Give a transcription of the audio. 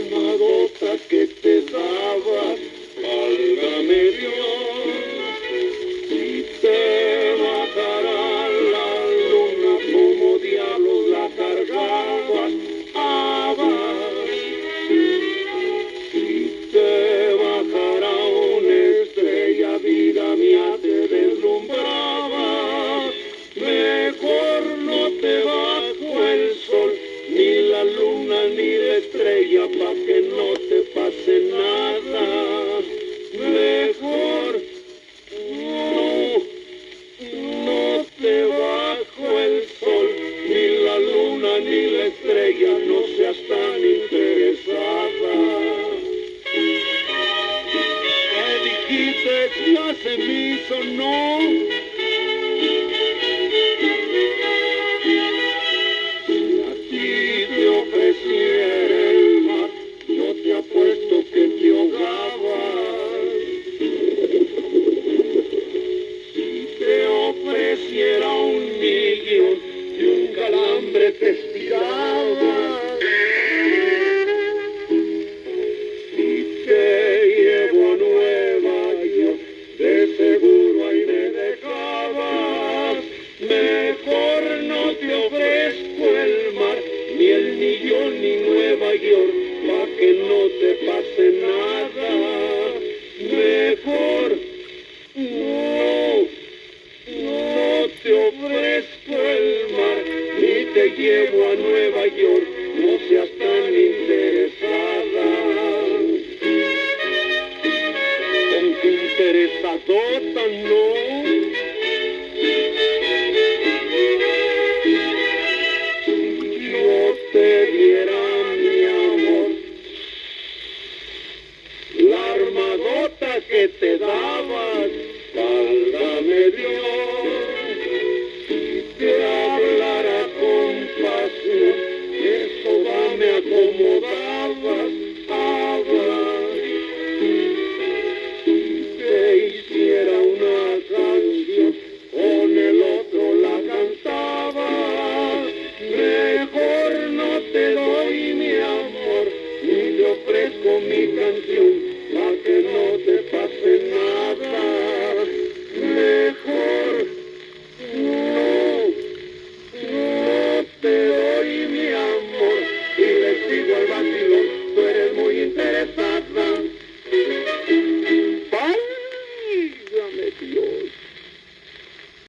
armadota que te daba, válgame Dios, si te bajara la luna como diablos la cargabas, si te bajara una estrella, vida mía, te deslumbraba, mejor no te bajo el sol, ni la luna ni la estrella, pa' que no te pase nada, mejor no te bajo el sol, ni la luna ni la estrella, no seas tan interesada. Me dijiste ya se me hizo, no. Si a ti te ofreciera el mar, yo te apuesto que te ahogabas. Si te ofreciera un millón y un calambre te estiraba. Si te llevo a Nueva York, de seguro ahí me dejabas. Mejor no te ofrezco el mar, ni el millón ni Nueva York, pa' que no te pase nada. Mejor no te ofrezco el mar, ni te llevo a Nueva York, no seas tan interesada. Con tu interesadota, no. Si yo te diera mi amor, la armadota que te dabas, válgame Dios, si te hablara con pasión, eso va me acomodabas, si te hiciera una canción, con el otro la cantaba, mejor no te doy mi amor, ni te ofrezco mi canción, pa' que no te pase nada, mejor no te doy mi amor, y le sigo al vacilón, tú eres muy interesada. Válgame Dios.